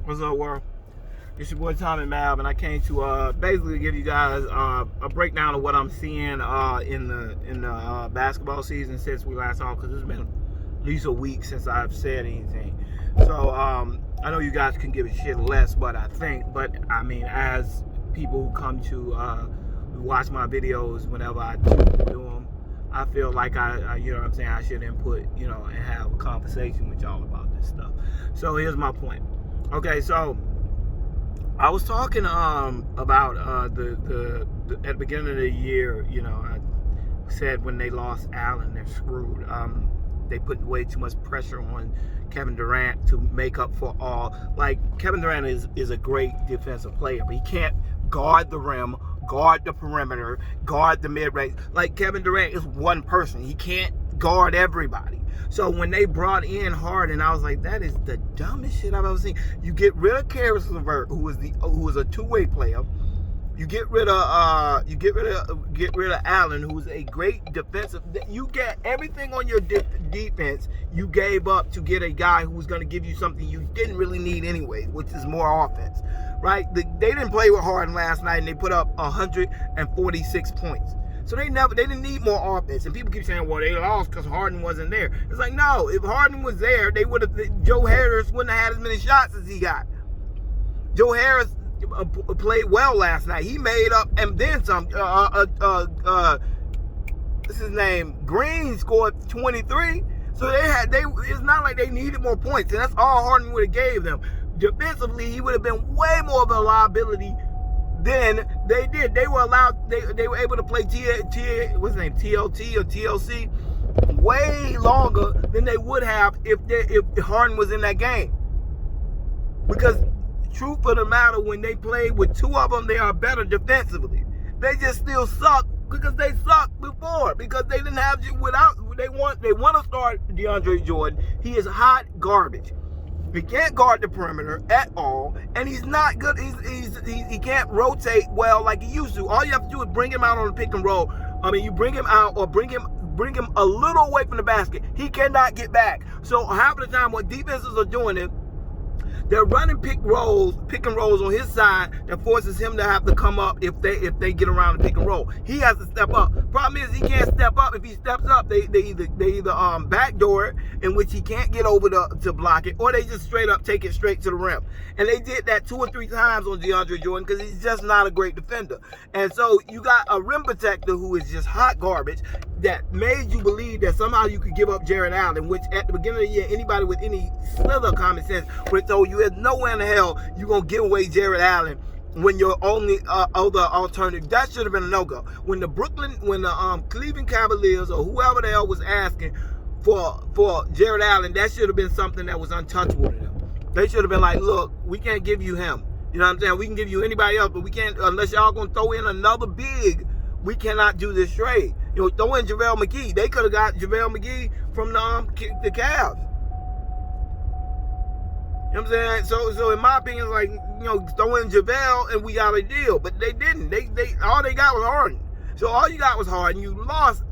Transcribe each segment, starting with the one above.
What's up, world? It's your boy Tommy Mav, and I came to basically give you guys a breakdown of what I'm seeing in the basketball season since we last saw, because it's been at least a week since I've said anything. So I know you guys can give a shit less, but I mean, as people who come to watch my videos whenever I do them, I feel like I you know what I'm saying, I should input, and have a conversation with y'all about this stuff. So here's my point. Okay, so I was talking about the at the beginning of the year, I said when they lost Allen, they're screwed. They put way too much pressure on Kevin Durant to make up for all. Like, Kevin Durant is a great defensive player, but he can't guard the rim, guard the perimeter, guard the mid-range. Like, Kevin Durant is one person. He can't guard everybody. So when they brought in Harden, I was like, that is the dumbest shit I've ever seen. You get rid of Karis LeVert, who was a two-way player. You get rid of Allen, who's a great defensive. You get everything on your defense you gave up to get a guy who's going to give you something you didn't really need anyway, which is more offense, right? They didn't play with Harden last night, and they put up 146 points. So they didn't need more offense. And people keep saying, well, they lost because Harden wasn't there. It's like, no, if Harden was there, Joe Harris wouldn't have had as many shots as he got. Joe Harris played well last night. He made up and then some. What's his name? Green scored 23. So it's not like they needed more points. And that's all Harden would have gave them. Defensively, he would have been way more of a liability than they did. They were allowed. They were able to play what's his name, TLT or TLC way longer than they would have if Harden was in that game. Because truth of the matter, when they played with two of them, they are better defensively. They just still suck because they sucked before, because they didn't have you without. They want to start DeAndre Jordan. He is hot garbage. He can't guard the perimeter at all, and he's not good. He can't rotate well like he used to. All you have to do is bring him out on the pick and roll. I mean, you bring him out or bring him a little away from the basket. He cannot get back. So half of the time, what defenses are doing is they're running pick and rolls on his side that forces him to have to come up if they get around the pick and roll. He has to step up. Problem is, he can't step up. If he steps up, they either backdoor it, in which he can't get over to block it, or they just straight up take it straight to the rim. And they did that 2 or 3 times on DeAndre Jordan because he's just not a great defender. And so you got a rim protector who is just hot garbage that made you believe that somehow you could give up Jared Allen, which at the beginning of the year, anybody with any slither of common sense would have told you there's nowhere in the hell you're going to give away Jared Allen when your only other alternative. That should have been a no-go. When the Cleveland Cavaliers or whoever the hell was asking for Jared Allen, that should have been something that was untouchable to them. They should have been like, look, we can't give you him. You know what I'm saying? We can give you anybody else, but we can't, unless y'all going to throw in another big, we cannot do this trade. Throw in JaVale McGee. They could have got JaVale McGee from the Cavs. You know what I'm saying? So in my opinion, it's like, throw in JaVale and we got a deal. But they didn't. They all they got was Harden. So all you got was Harden. You lost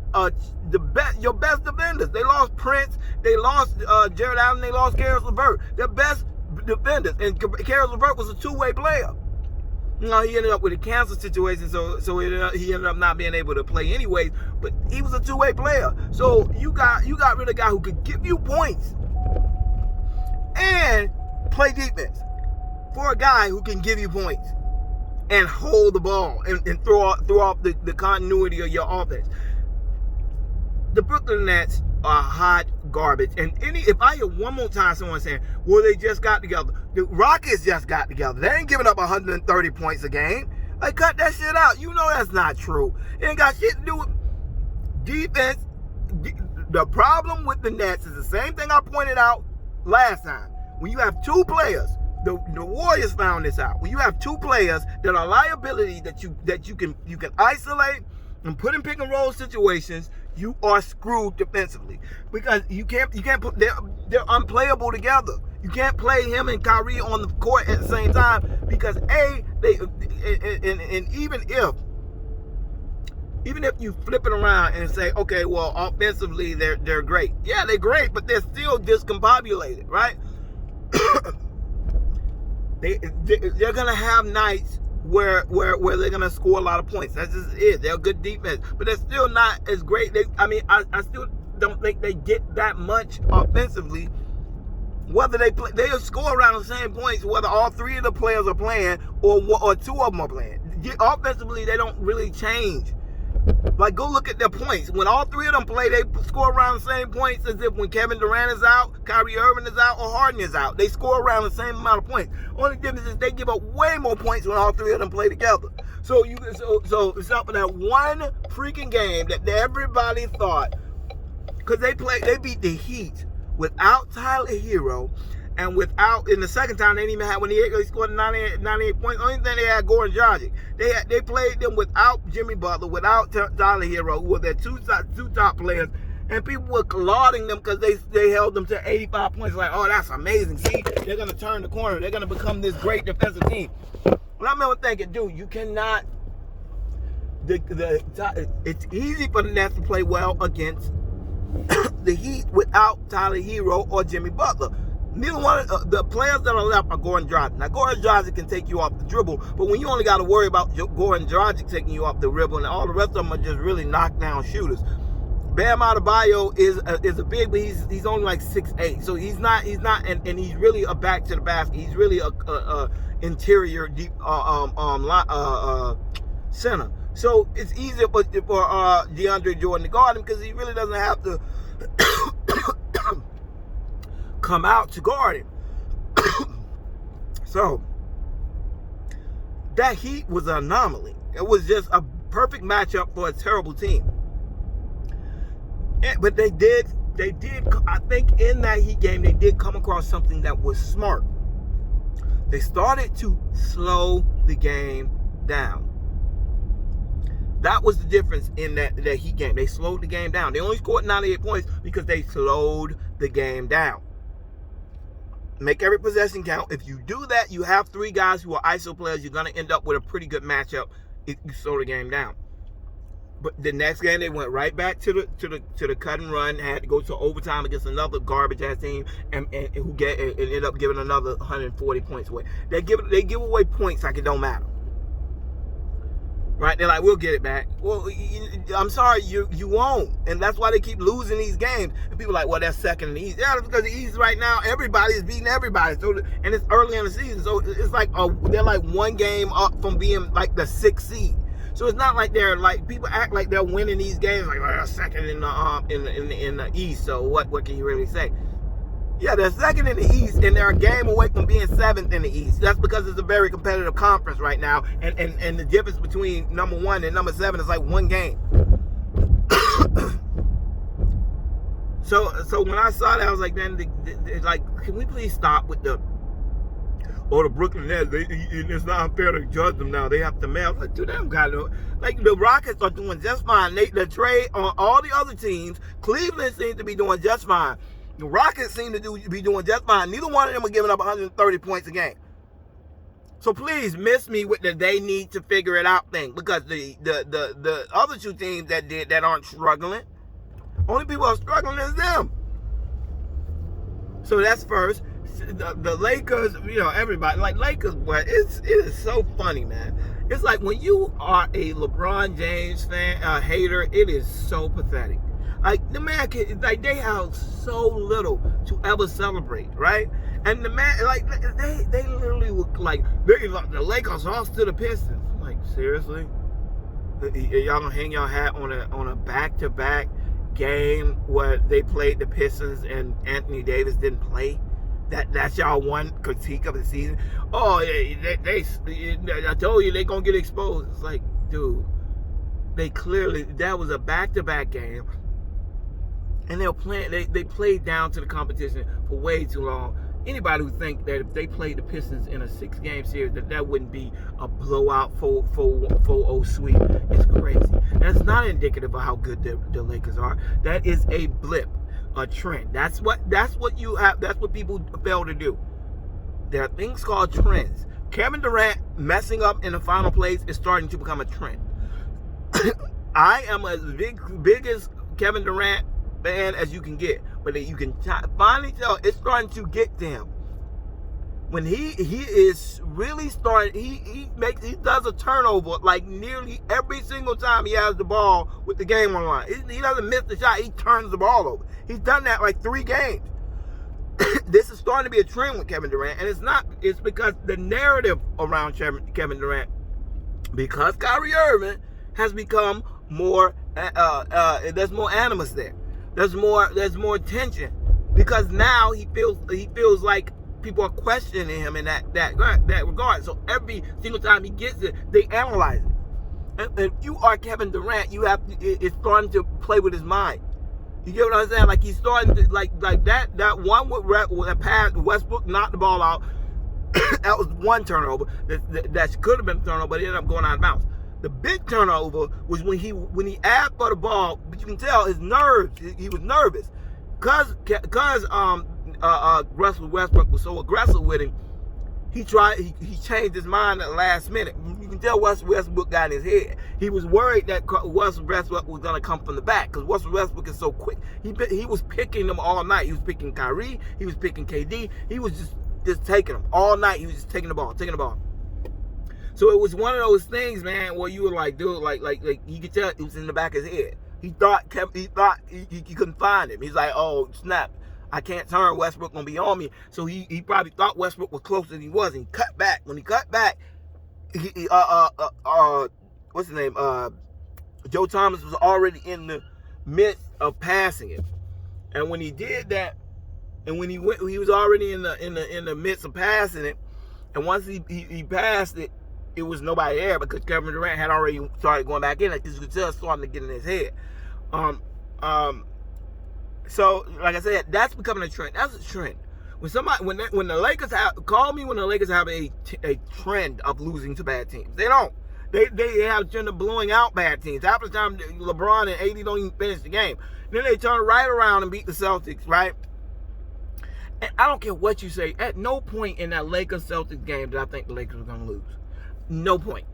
your best defenders. They lost Prince. They lost Jared Allen. They lost Karis LeVert. Their best defenders. And Karis LeVert was a two-way player. He ended up with a cancer situation, so he ended up not being able to play anyways. But he was a two-way player. So you got rid of a guy who could give you points and play defense for a guy who can give you points and hold the ball and throw off the continuity of your offense. The Brooklyn Nets are hot garbage. And if I hear one more time someone saying, well, they just got together. The Rockets just got together. They ain't giving up 130 points a game. Like, cut that shit out. You know that's not true. It ain't got shit to do with defense. The problem with the Nets is the same thing I pointed out last time. When you have two players, the Warriors found this out. When you have two players that are liability that you can isolate and put in pick and roll situations, you are screwed defensively, because you can't put they're unplayable together. You can't play him and Kyrie on the court at the same time, because even if you flip it around and say, okay, well, offensively they're great. Yeah, they're great, but they're still discombobulated, right? they're gonna have nights where they're gonna score a lot of points. That's just it. They're good defense, but they're still not as great. I still don't think they get that much offensively. Whether they score around the same points, whether all three of the players are playing or two of them are playing. Offensively, they don't really change. Like, go look at their points. When all three of them play, they score around the same points as if when Kevin Durant is out, Kyrie Irving is out, or Harden is out. They score around the same amount of points. Only difference is they give up way more points when all three of them play together. So except for that one freaking game that everybody thought, because they beat the Heat without Tyler Hero, and without, in the second time, they didn't even have, when they scored 98 points, only thing they had Goran Dragic. They played them without Jimmy Butler, without Tyler Hero, who were their two top players, and people were lauding them because they held them to 85 points. Like, oh, that's amazing. See, they're going to turn the corner. They're going to become this great defensive team. Well, I remember thinking, dude, you cannot, it's easy for the Nets to play well against the Heat without Tyler Hero or Jimmy Butler. Neither one of the players that are left are Goran Dragic. Now, Goran Dragic can take you off the dribble, but when you only got to worry about Goran Dragic taking you off the dribble, and all the rest of them are just really knockdown shooters. Bam Adebayo is a big, but he's only like 6'8", so he's not, and he's really a back to the basket. He's really a interior deep center. So it's easier for DeAndre Jordan to guard him because he really doesn't have to come out to guard him. So that Heat was an anomaly. It was just a perfect matchup for a terrible team. But they did, I think in that Heat game, they did come across something that was smart. They started to slow the game down. That was the difference in that Heat game. They slowed the game down. They only scored 98 points because they slowed the game down. Make every possession count. If you do that, you have three guys who are ISO players. You're going to end up with a pretty good matchup if you slow the game down. But the next game, they went right back to the cut and run. Had to go to overtime against another garbage ass team, and ended up giving another 140 points away. They give away points like it don't matter. Right? They're like, we'll get it back. Well, I'm sorry, you won't. And that's why they keep losing these games. And people are like, well, that's second in the East. Yeah, that's because the East right now, everybody is beating everybody. So, and it's early in the season. So it's like they're like one game up from being like the 6th seed. So it's not like they're like, people act like they're winning these games like, well, they're second in the East. So what can you really say? Yeah, they're second in the East, and they're a game away from being 7th in the East. That's because it's a very competitive conference right now, and the difference between number 1 and number 7 is like one game. So when I saw that, I was like, man, can we please stop with the Brooklyn Nets? It's not unfair to judge them now. They have to mail. Like, dude, them guys, like the Rockets are doing just fine. The trade on all the other teams, Cleveland seems to be doing just fine. The Rockets seem to be doing just fine. Neither one of them are giving up 130 points a game. So please miss me with the they need to figure it out thing, because the other two teams that aren't struggling, only people are struggling is them. So that's first. The Lakers, everybody like Lakers, but it is so funny, man. It's like when you are a LeBron James fan, hater, it is so pathetic. Like, the man they have so little to ever celebrate, right? And the man, like, they literally look like the Lakers lost to the Pistons. I'm like, seriously? Y'all gonna hang your hat on a back-to-back game where they played the Pistons and Anthony Davis didn't play? That's y'all one critique of the season? Oh, I told you they gonna get exposed. It's like, dude, that was a back-to-back game. And they played down to the competition for way too long. Anybody who think that if they played the Pistons in a 6-game series, that wouldn't be a blowout 4-0 sweep, it's crazy. That's not indicative of how good the Lakers are. That is a blip, a trend. That's what you have. That's what people fail to do. There are things called trends. Kevin Durant messing up in the final place is starting to become a trend. I am as big as Kevin Durant fan as you can get, but you can finally tell it's starting to get to him. when he is really starting, he does a turnover like nearly every single time he has the ball with the game on line. He doesn't miss the shot. He turns the ball over. He's done that like 3 games. This is starting to be a trend with Kevin Durant, and it's because the narrative around Kevin Durant, because Kyrie Irving has become more, there's more animus there. There's more tension, because now he feels like people are questioning him in that regard. So every single time he gets it, they analyze it. And if you are Kevin Durant, it's starting to play with his mind. You get what I'm saying? Like he's starting to like that one with a pass. Westbrook knocked the ball out. That was one turnover that could have been a turnover, but it ended up going out of bounds. The big turnover was when he asked for the ball, but you can tell his nerves. He was nervous because Russell Westbrook was so aggressive with him. He changed his mind at the last minute. You can tell Westbrook got in his head. He was worried that Russell Westbrook was going to come from the back because Russell Westbrook is so quick. He was picking them all night. He was picking Kyrie. He was picking KD. He was just taking them all night. He was just taking the ball. So it was one of those things, man, where you were like, dude, like you could tell it was in the back of his head. He thought he couldn't find him. He's like, oh snap, I can't turn. Westbrook gonna be on me. So he probably thought Westbrook was closer than he was, and he cut back. When he cut back, what's his name? Joe Thomas was already in the midst of passing it, and when he did that, and when he was already in the midst of passing it, and once he passed it, it was nobody there because Kevin Durant had already started going back in. Like you could tell, starting to get in his head. So, like I said, that's becoming a trend. That's a trend. When the Lakers when the Lakers have a trend of losing to bad teams. They don't. They have a trend of blowing out bad teams. Half the time, LeBron and AD don't even finish the game. Then they turn right around and beat the Celtics, right? And I don't care what you say. At no point in that Lakers-Celtics game did I think the Lakers were going to lose. No point.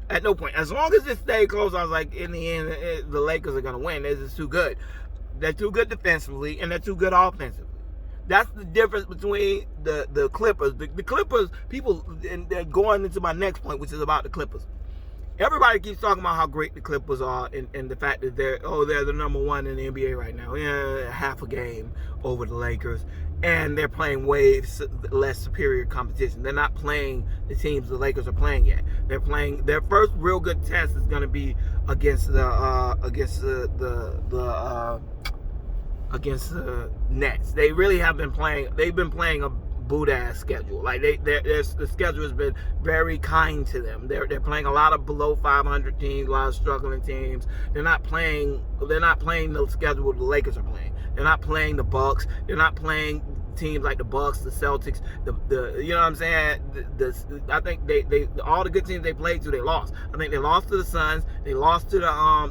At no point. As long as it stayed close, I was like, in the end, the Lakers are going to win. They're just too good. They're too good defensively, and they're too good offensively. That's the difference between the Clippers. The Clippers, people, and they're going into my next point, which is about the Clippers. Everybody keeps talking about how great the Clippers are and the fact that they're the number 1 in the NBA right now. Yeah, half a game over the Lakers. And they're playing way less superior competition. They're not playing the teams the Lakers are playing yet. They're playing their first real good test is going to be against the Nets. They really have been playing. They've been playing a boot-ass schedule. Like the schedule has been very kind to them. They're playing a lot of below 500 teams, a lot of struggling teams. They're not playing the schedule the Lakers are playing. They're not playing the Bucks. They're not playing teams like the Bucks, the Celtics, the you know what I'm saying? I think they all the good teams they played to, they lost. I think they lost to the Suns. They lost to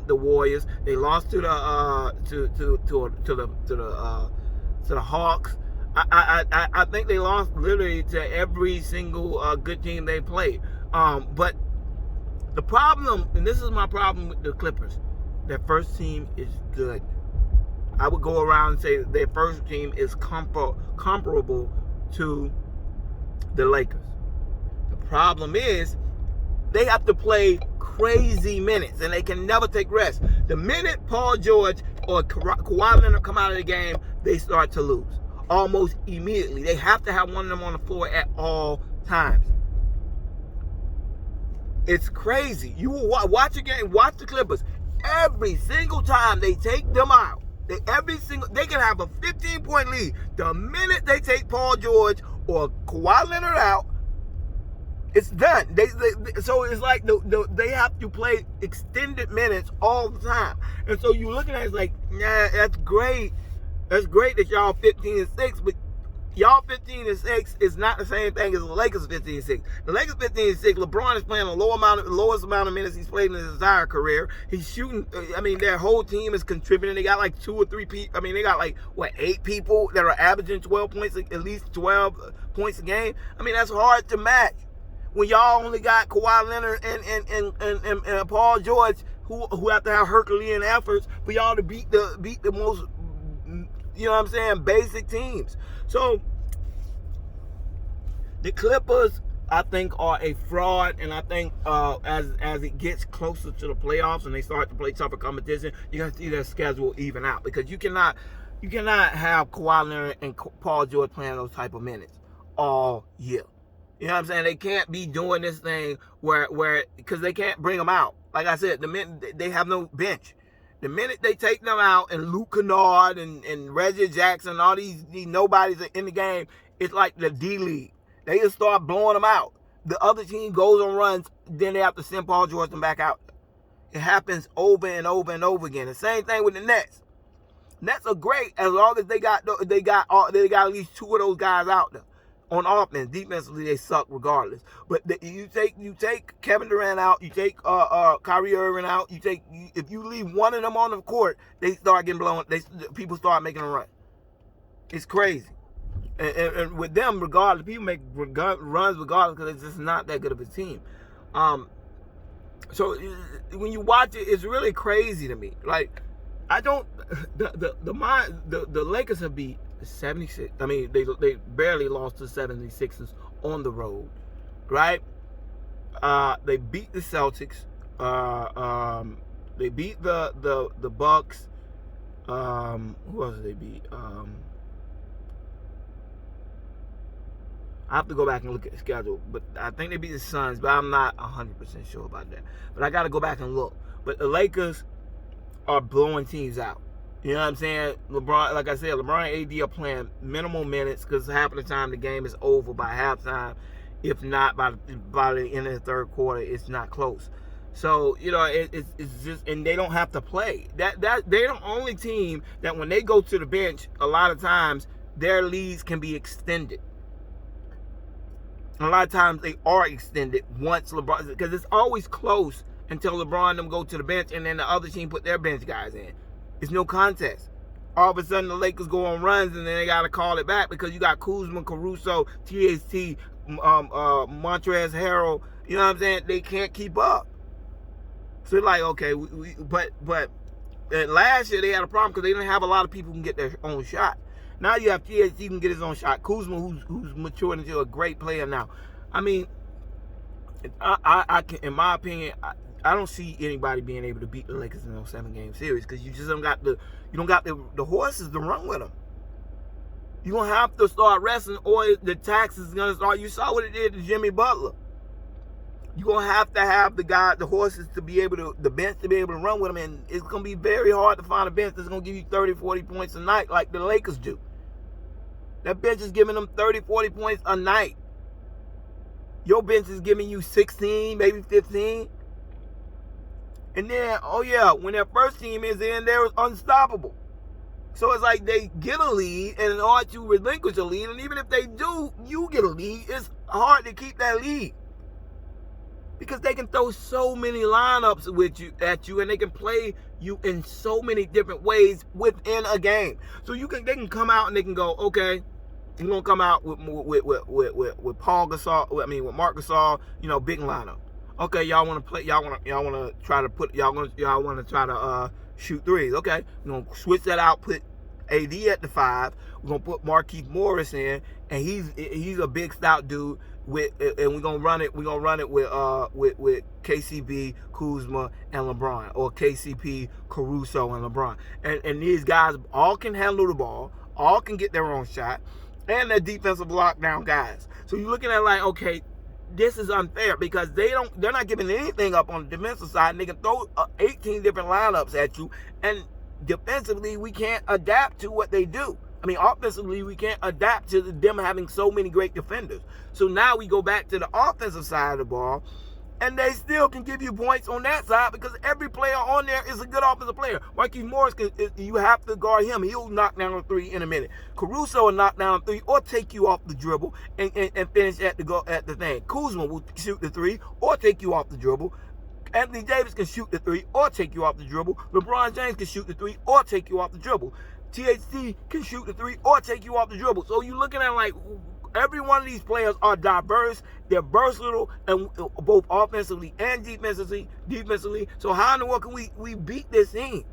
the Warriors. They lost to the Hawks. I think they lost literally to every single good team they played. But the problem, and this is my problem with the Clippers, their first team is good. I would go around and say their first team is comparable to the Lakers. The problem is they have to play crazy minutes, and they can never take rest. The minute Paul George or Kawhi Leonard come out of the game, they start to lose. Almost immediately. They have to have one of them on the floor at all times. It's crazy. You will watch a game, watch the Clippers. Every single time they take them out, they can have a 15-point lead. The minute they take Paul George or Kawhi Leonard out, it's done. So it's like they have to play extended minutes all the time. And so you're looking at it, it's like, nah, that's great. That's great that y'all 15-6, but y'all 15-6 is not the same thing as the Lakers 15-6. The Lakers 15-6, LeBron is playing the lowest amount of minutes he's played in his entire career. He's shooting. I mean, their whole team is contributing. They got like 2 or 3 people. I mean, they got like 8 people that are averaging 12 points, at least 12 points a game. I mean, that's hard to match when y'all only got Kawhi Leonard and Paul George, who have to have Herculean efforts for y'all to beat the most, you know what I'm saying, basic teams. So The Clippers, I think, are a fraud, and I think as it gets closer to the playoffs and they start to play tougher competition, you're gonna see their schedule even out, because you cannot have Kawhi Leonard and Paul George playing those type of minutes all year. You know what I'm saying? They can't be doing this thing where because they can't bring them out. Like I said, the minute they have no bench. The minute they take them out and Luke Kennard and Reggie Jackson, all these nobodies are in the game, it's like the D-League. They just start blowing them out. The other team goes on runs, then they have to send Paul George back out. It happens over and over and over again. The same thing with the Nets. Nets are great as long as they got at least two of those guys out there. On offense, defensively they suck regardless. But you take Kevin Durant out, you take Kyrie Irving out, if you leave one of them on the court, they start getting blown. People start making a run. It's crazy. And with them, regardless, people make runs regardless because it's just not that good of a team. So when you watch it, it's really crazy to me. Like, I don't the Lakers have beat 76. I mean, they barely lost to 76ers on the road, right? They beat the Celtics. They beat the Bucks. Who else did they beat? I have to go back and look at the schedule, but I think they beat the Suns, but I'm not 100% sure about that. But I got to go back and look. But the Lakers are blowing teams out. You know what I'm saying? LeBron, like I said, LeBron and AD are playing minimal minutes because half of the time the game is over by halftime. If not by the end of the third quarter, it's not close. So, you know, it's just, and they don't have to play. They're the only team that when they go to the bench, a lot of times their leads can be extended. A lot of times they are extended once LeBron, because it's always close until LeBron and them go to the bench and then the other team put their bench guys in. It's no contest. All of a sudden the Lakers go on runs and then they got to call it back because you got Kuzma, Caruso, THT, Montrezl Harrell. You know what I'm saying? They can't keep up. So like, okay, but last year they had a problem because they didn't have a lot of people who can get their own shot. Now you have THT who can get his own shot. Kuzma, who's matured into a great player now. I mean, I can, in my opinion, I don't see anybody being able to beat the Lakers in those 7-game series because you just don't got the horses to run with them. You're gonna have to start resting, or the tax is gonna start. You saw what it did to Jimmy Butler. You're gonna have to have the horses to be able to, the bench to be able to run with them, and it's gonna be very hard to find a bench that's gonna give you 30, 40 points a night like the Lakers do. That bench is giving them 30, 40 points a night. Your bench is giving you 16, maybe 15. And then, oh yeah, when their first team is in, they're unstoppable. So it's like they get a lead, and in order to relinquish a lead, and even if they do, you get a lead, it's hard to keep that lead. Because they can throw so many lineups at you, and they can play you in so many different ways within a game. So they can come out and they can go, okay, you're gonna come out with Paul Gasol, with Marc Gasol, big lineup. Okay, y'all want to play? Y'all want to try to shoot threes? Okay, we're gonna switch that out. Put AD at the 5. We're gonna put Markieff Morris in, and he's a big stout dude. And we're gonna run it. We're gonna run it with KCP, Kuzma, and LeBron, or KCP, Caruso, and LeBron. And these guys all can handle the ball, all can get their own shot, and they're defensive lockdown guys. So you're looking at like, okay, this is unfair because they're not giving anything up on the defensive side, and they can throw 18 different lineups at you, and defensively we can't adapt to what they do. I mean, offensively, we can't adapt to them having so many great defenders. So now we go back to the offensive side of the ball, and they still can give you points on that side because every player on there is a good offensive player. Markieff Morris, you have to guard him. He'll knock down a 3 in a minute. Caruso will knock down a 3 or take you off the dribble and finish at the thing. Kuzma will shoot the 3 or take you off the dribble. Anthony Davis can shoot the 3 or take you off the dribble. LeBron James can shoot the 3 or take you off the dribble. THT can shoot the 3 or take you off the dribble. So you're looking at like every one of these players are diverse. They're versatile, and both offensively and defensively. So how in the world can we beat this team?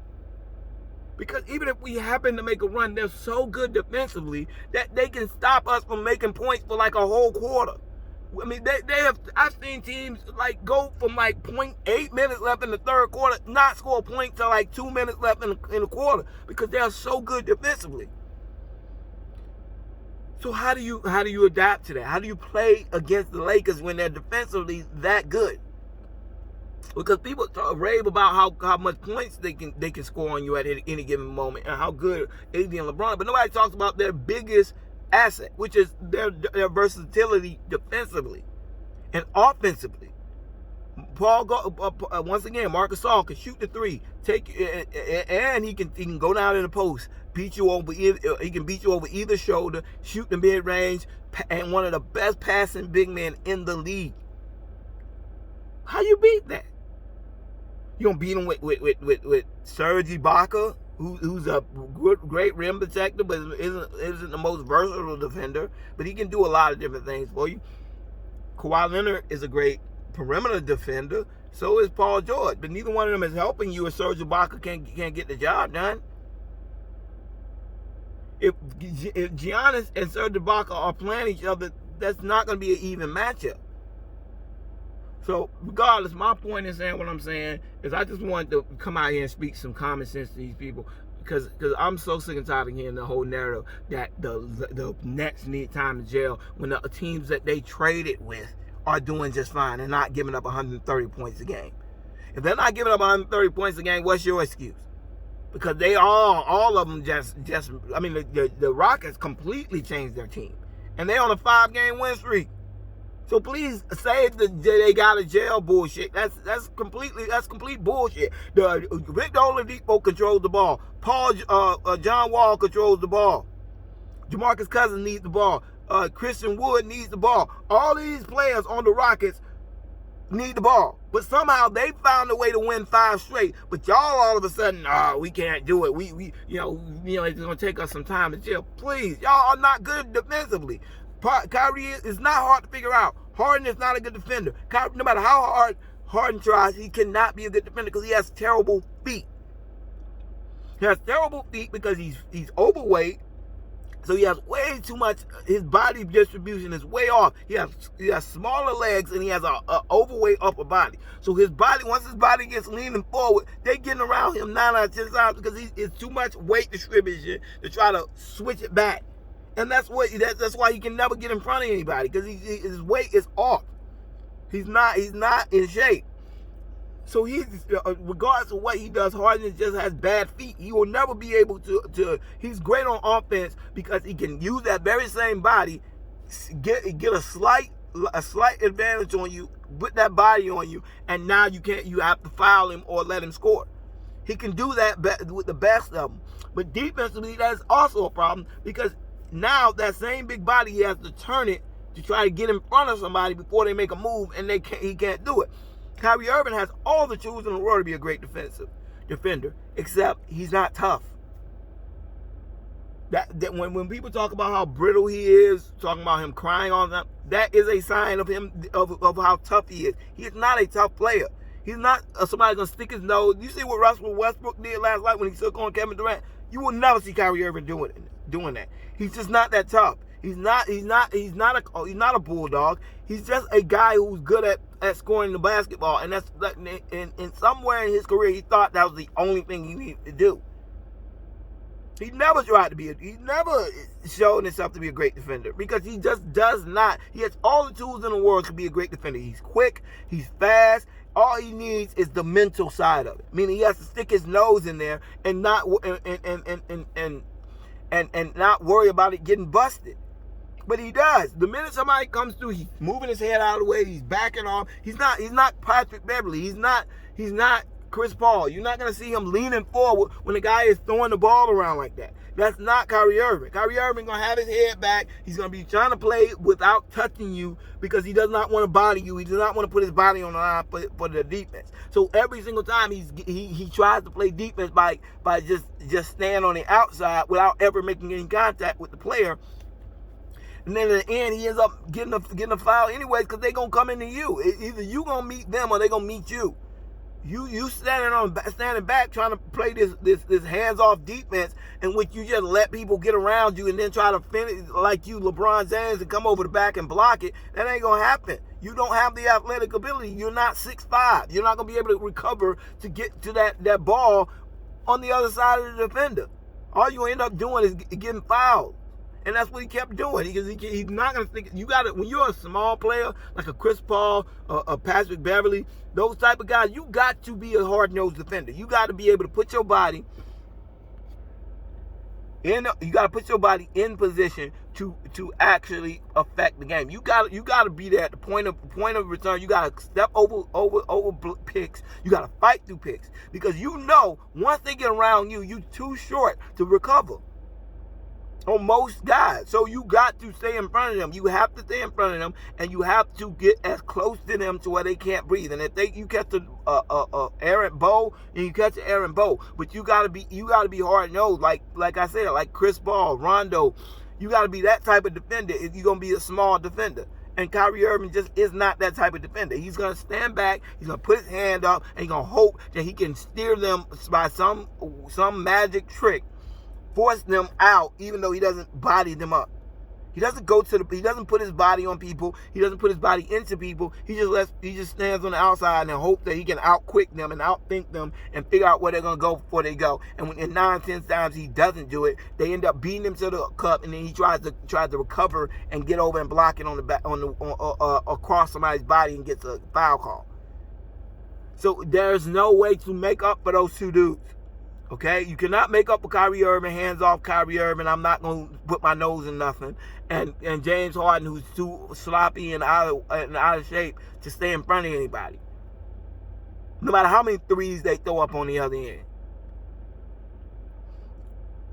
Because even if we happen to make a run, they're so good defensively that they can stop us from making points for like a whole quarter. I mean, they have. I've seen teams like go from like 0.8 minutes left in the third quarter, not score a point till like 2 minutes left in the quarter because they are so good defensively. So how do you adapt to that? How do you play against the Lakers when they're defensively that good? Because people rave about how much points they can score on you at any given moment and how good AD and LeBron, but nobody talks about their biggest asset, which is their versatility defensively and offensively. Once again, Marc Gasol can shoot the three, and he can go down in the post, beat you over. He can beat you over either shoulder, shoot the mid range, and one of the best passing big men in the league. How you beat that? You gonna beat him with Serge Ibaka, who's a great rim protector, but isn't the most versatile defender, but he can do a lot of different things for you. Kawhi Leonard is a great perimeter defender. So is Paul George, but neither one of them is helping you if Serge Ibaka can't get the job done. If Giannis and Serge Ibaka are playing each other, that's not going to be an even matchup. So regardless, my point in saying what I'm saying is I just wanted to come out here and speak some common sense to these people because I'm so sick and tired of hearing the whole narrative that the Nets need time in jail when the teams that they traded with are doing just fine and not giving up 130 points a game. If they're not giving up 130 points a game, what's your excuse? Because they all of them just I mean, the Rockets completely changed their team. And they're on a 5-game win streak. So please say they got a jail bullshit. That's complete bullshit. Victor Oladipo controls the ball. John Wall controls the ball. JaMarcus Cousins needs the ball. Christian Wood needs the ball. All these players on the Rockets need the ball. But somehow they found a way to win 5 straight. But y'all all of a sudden, we can't do it. We it's gonna take us some time to chill. Please, y'all are not good defensively. Kyrie is not hard to figure out. Harden is not a good defender. No matter how hard Harden tries, he cannot be a good defender because he has terrible feet. He has terrible feet because he's overweight. So he has way too much. His body distribution is way off. He has smaller legs and he has a overweight upper body. So his body, once his body gets leaning forward, they getting around him 9 out of 10 times because it's too much weight distribution to try to switch it back. And that's why he can never get in front of anybody because his weight is off. He's not in shape. So he's regardless of what he does, Harden just has bad feet. He will never be able to. He's great on offense because he can use that very same body, get a slight advantage on you, put that body on you, and now you have to foul him or let him score. He can do that with the best of them. But defensively, that's also a problem because now that same big body, he has to turn it to try to get in front of somebody before they make a move, and he can't do it. Kyrie Irving has all the tools in the world to be a great defender, except he's not tough. That when people talk about how brittle he is, talking about him crying all the time, that is a sign of him of how tough he is. He is not a tough player. He's not somebody gonna stick his nose. You see what Russell Westbrook did last night when he took on Kevin Durant? You will never see Kyrie Irving doing that. He's just not that tough. He's not a bulldog. He's just a guy who's good at scoring the basketball, and that's in somewhere in his career he thought that was the only thing he needed to do. He never tried to be. He never showed himself to be a great defender because he just does not. He has all the tools in the world to be a great defender. He's quick. He's fast. All he needs is the mental side of it. Meaning he has to stick his nose in there and not not worry about it getting busted. But he does. The minute somebody comes through, he's moving his head out of the way. He's backing off. He's not Patrick Beverly. He's not Chris Paul. You're not gonna see him leaning forward when the guy is throwing the ball around like that. That's not Kyrie Irving. Kyrie Irving gonna have his head back. He's gonna be trying to play without touching you because he does not want to body you. He does not want to put his body on the line for the defense. So every single time he tries to play defense by just staying on the outside without ever making any contact with the player. And then in the end, he ends up getting a foul anyways because they're going to come into you. Either you going to meet them or they're going to meet you. You standing back trying to play this hands-off defense in which you just let people get around you and then try to finish like you LeBron James and come over the back and block it. That ain't gonna happen. You don't have the athletic ability. You're not 6'5". You're not gonna be able to recover to get to that ball on the other side of the defender. All you end up doing is getting fouled. And that's what he kept doing. He's not going to think. You got to, when you're a small player, like a Chris Paul, a Patrick Beverly, those type of guys, you got to be a hard-nosed defender. You got to be able to put your body in. You got to put your body in position to actually affect the game. You got to be there at the point of return. You got to step over picks. You got to fight through picks because you know once they get around you, you're too short to recover. On most guys. So you got to stay in front of them. You have to stay in front of them, and you have to get as close to them to where they can't breathe. And if you catch a errant bow, and you catch an errant bow, but you gotta be hard nosed, like I said, like Chris Paul, Rondo. You gotta be that type of defender if you're gonna be a small defender. And Kyrie Irving just is not that type of defender. He's gonna stand back, he's gonna put his hand up, and he's gonna hope that he can steer them by some magic trick. Force them out, even though he doesn't body them up. He doesn't he doesn't put his body on people. He doesn't put his body into people. He just stands on the outside and hope that he can outquick them and outthink them and figure out where they're gonna go before they go. And when 9-10 times he doesn't do it, they end up beating him to the cup, and then he tries to recover and get over and block it on the back across somebody's body and gets a foul call. So there's no way to make up for those two dudes. Okay, you cannot make up for Kyrie Irving, hands off Kyrie Irving. I'm not going to put my nose in nothing. And James Harden, who's too sloppy and out of shape to stay in front of anybody. No matter how many threes they throw up on the other end.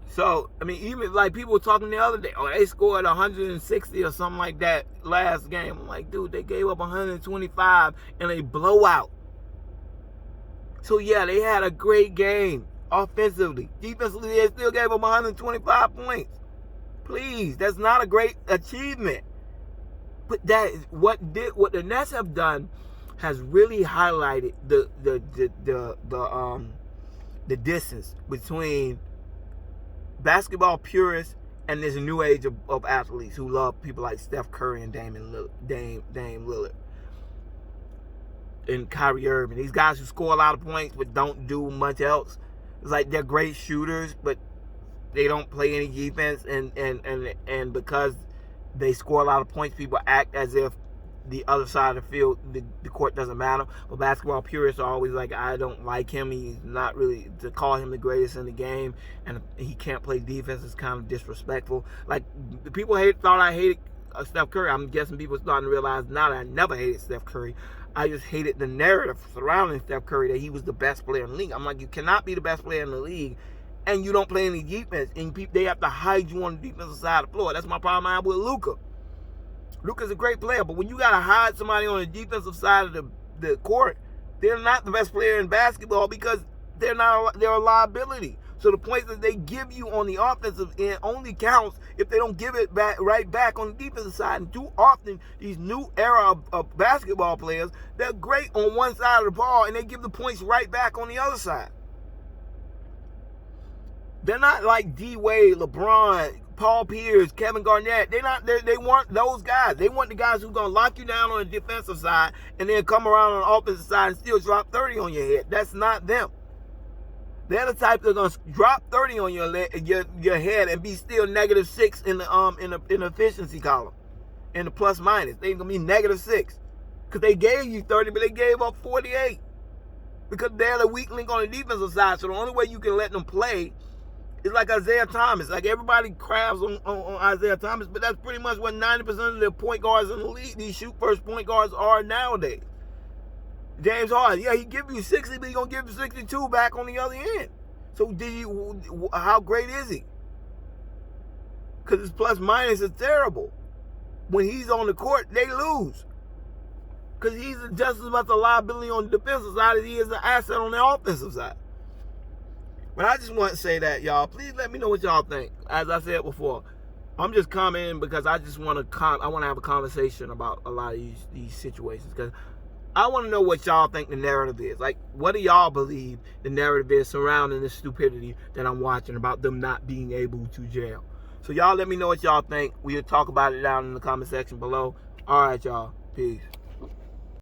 So, I mean, even like people were talking the other day, they scored 160 or something like that last game. I'm like, dude, they gave up 125 in a blowout. So, yeah, they had a great game. Offensively. Defensively, they still gave them 125 points. Please, that's not a great achievement. But that is what the Nets have done has really highlighted the distance between basketball purists and this new age of athletes who love people like Steph Curry and Dame Lillard. And Kyrie Irving. These guys who score a lot of points but don't do much else. It's like they're great shooters, but they don't play any defense, and because they score a lot of points, people act as if the other side of the field, the court doesn't matter. But basketball purists are always like, I don't like him. He's not really, to call him the greatest in the game, and he can't play defense is kind of disrespectful. Like, the people thought I hated Steph Curry. I'm guessing people are starting to realize now that I never hated Steph Curry. I just hated the narrative surrounding Steph Curry that he was the best player in the league. I'm like, you cannot be the best player in the league and you don't play any defense. And they have to hide you on the defensive side of the floor. That's my problem I have with Luka. Luka's a great player, but when you got to hide somebody on the defensive side of the court, they're not the best player in basketball because they're a liability. So the points that they give you on the offensive end only counts if they don't give it right back on the defensive side. And too often, these new era of basketball players, they're great on one side of the ball and they give the points right back on the other side. They're not like D Wade, LeBron, Paul Pierce, Kevin Garnett. They want those guys. They want the guys who are going to lock you down on the defensive side and then come around on the offensive side and still drop 30 on your head. That's not them. They're the type that's gonna drop 30 on your head and be still -6 in the efficiency column, in the plus minus. They're gonna be -6 because they gave you 30, but they gave up 48 because they're the weak link on the defensive side. So the only way you can let them play is like Isaiah Thomas. Like everybody crabs on Isaiah Thomas, but that's pretty much what 90% of the point guards in the league, these shoot first point guards, are nowadays. James Harden, yeah, he give you 60, but he gonna give you 62 back on the other end. So how great is he? Because his plus minus is terrible. When he's on the court, they lose. Because he's just as much a liability on the defensive side as he is an asset on the offensive side. But I just want to say that, y'all. Please let me know what y'all think. As I said before, I'm just commenting because I just want to have a conversation about a lot of these situations. Because I want to know what y'all think the narrative is. Like, what do y'all believe the narrative is surrounding this stupidity that I'm watching about them not being able to jail? So y'all let me know what y'all think. We'll talk about it down in the comment section below. All right, y'all. Peace.